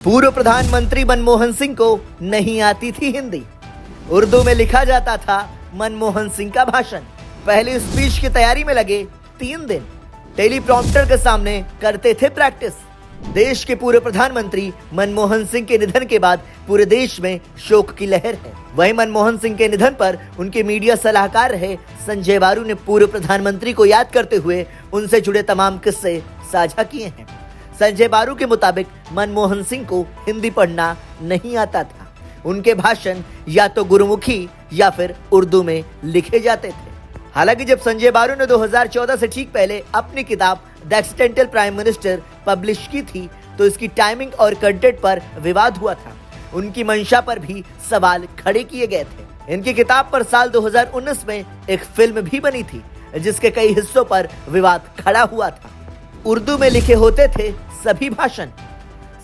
पूर्व प्रधानमंत्री मनमोहन सिंह को नहीं आती थी हिंदी। उर्दू में लिखा जाता था मनमोहन सिंह का भाषण। पहली स्पीच की तैयारी में लगे 3 दिन। टेलीप्रॉम्प्टर के सामने करते थे प्रैक्टिस। देश के पूर्व प्रधानमंत्री मनमोहन सिंह के निधन के बाद पूरे देश में शोक की लहर है। वहीं मनमोहन सिंह के निधन पर उनके मीडिया सलाहकार रहे संजय बारू ने पूर्व प्रधानमंत्री को याद करते हुए उनसे जुड़े तमाम किस्से साझा किए हैं। संजय बारू के मुताबिक मनमोहन सिंह को हिंदी पढ़ना नहीं आता था। उनके भाषण या तो गुरुमुखी या फिर उर्दू में लिखे जाते थे। हालांकि जब संजय बारू ने 2014 से ठीक पहले अपनी किताब the accidental prime minister publish की थी तो इसकी टाइमिंग और कंटेंट पर विवाद हुआ था। उनकी मंशा पर भी सवाल खड़े किए गए थे। इनकी किताब पर साल 2019 में एक फिल्म भी बनी थी जिसके कई हिस्सों पर विवाद खड़ा हुआ था। उर्दू में लिखे होते थे सभी भाषण।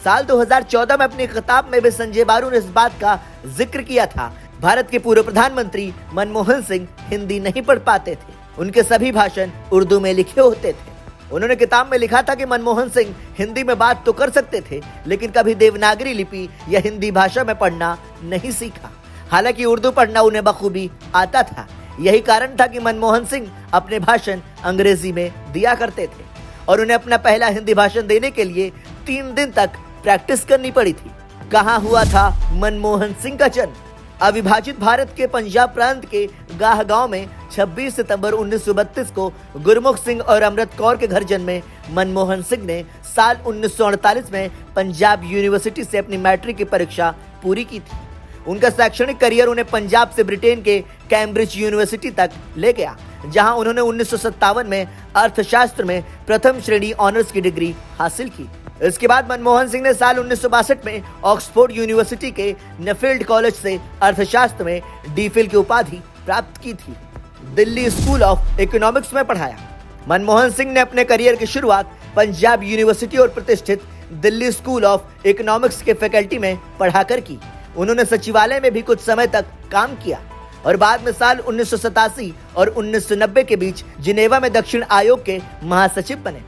साल 2014 में अपनी किताब में भी संजय बारू ने इस बात का जिक्र किया था। भारत के पूर्व प्रधानमंत्री मनमोहन सिंह हिंदी नहीं पढ़ पाते थे। उनके सभी भाषण उर्दू में लिखे होते थे। उन्होंने किताब में लिखा था कि मनमोहन सिंह हिंदी में बात तो कर सकते थे लेकिन कभी देवनागरी लिपि या हिंदी भाषा में पढ़ना नहीं सीखा। हालांकि उर्दू पढ़ना उन्हें बखूबी आता था। यही कारण था कि मनमोहन सिंह अपने भाषण अंग्रेजी में दिया करते थे और उन्हें अपना पहला हिंदी भाषण देने के लिए 3 दिन तक प्रैक्टिस करनी पड़ी थी। कहां हुआ था मनमोहन सिंह का जन्म? अविभाजित भारत के पंजाब प्रांत के गाह गांव में 26 सितंबर 1932 को गुरमुख सिंह और अमृत कौर के घर जन्मे मनमोहन सिंह ने साल 1948 में पंजाब यूनिवर्सिटी से अपनी मैट्रिक की परीक्षा पूरी की थी। उनका शैक्षणिक करियर उन्हें पंजाब से ब्रिटेन के कैम्ब्रिज यूनिवर्सिटी तक ले गया, जहां उन्होंने 1957 में अर्थशास्त्र में प्रथम श्रेणी ऑनर्स की डिग्री हासिल की। इसके बाद मनमोहन सिंह ने साल 1962 में ऑक्सफोर्ड यूनिवर्सिटी के नेफील्ड कॉलेज से अर्थशास्त्र में डीफिल की उपाधि प्राप्त की थी। दिल्ली स्कूल ऑफ इकोनॉमिक्स में पढ़ाया। मनमोहन सिंह ने अपने करियर की शुरुआत पंजाब यूनिवर्सिटी और प्रतिष्ठित दिल्ली स्कूल ऑफ इकोनॉमिक्स के फैकल्टी में पढ़ाकर की। उन्होंने सचिवालय में भी कुछ समय तक काम किया और बाद में साल 1987 और 1990 के बीच जिनेवा में दक्षिण आयोग के महासचिव बने।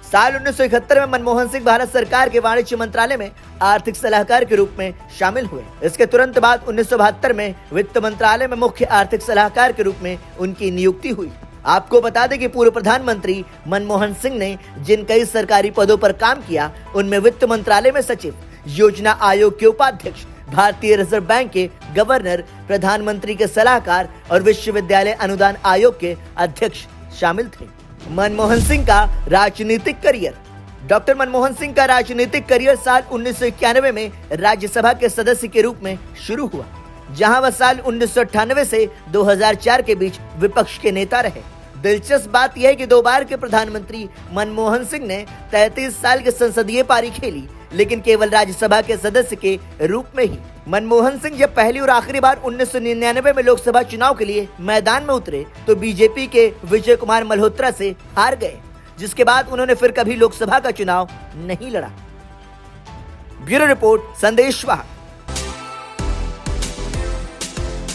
साल 1971 में मनमोहन सिंह भारत सरकार के वाणिज्य मंत्रालय में आर्थिक सलाहकार के रूप में शामिल हुए। इसके तुरंत बाद 1972 में वित्त मंत्रालय में मुख्य आर्थिक सलाहकार के रूप में उनकी नियुक्ति हुई। आपको बता दें कि पूर्व प्रधानमंत्री मनमोहन सिंह ने जिन कई सरकारी पदों पर काम किया उनमें वित्त मंत्रालय में सचिव, योजना आयोग के उपाध्यक्ष, भारतीय रिजर्व बैंक के गवर्नर, प्रधानमंत्री के सलाहकार और विश्वविद्यालय अनुदान आयोग के अध्यक्ष शामिल थे। मनमोहन सिंह का राजनीतिक करियर। डॉक्टर मनमोहन सिंह का राजनीतिक करियर साल 1991 में राज्यसभा के सदस्य के रूप में शुरू हुआ, जहां वह साल 1998 से 2004 के बीच विपक्ष के नेता रहे। दिलचस्प बात यह है कि 2 बार के प्रधानमंत्री मनमोहन सिंह ने 33 साल की संसदीय पारी खेली, लेकिन केवल राज्यसभा के सदस्य के रूप में ही। मनमोहन सिंह जब पहली और आखिरी बार 1999 में लोकसभा चुनाव के लिए मैदान में उतरे तो बीजेपी के विजय कुमार मल्होत्रा से हार गए, जिसके बाद उन्होंने फिर कभी लोकसभा का चुनाव नहीं लड़ा। ब्यूरो रिपोर्ट, संदेश वाहक।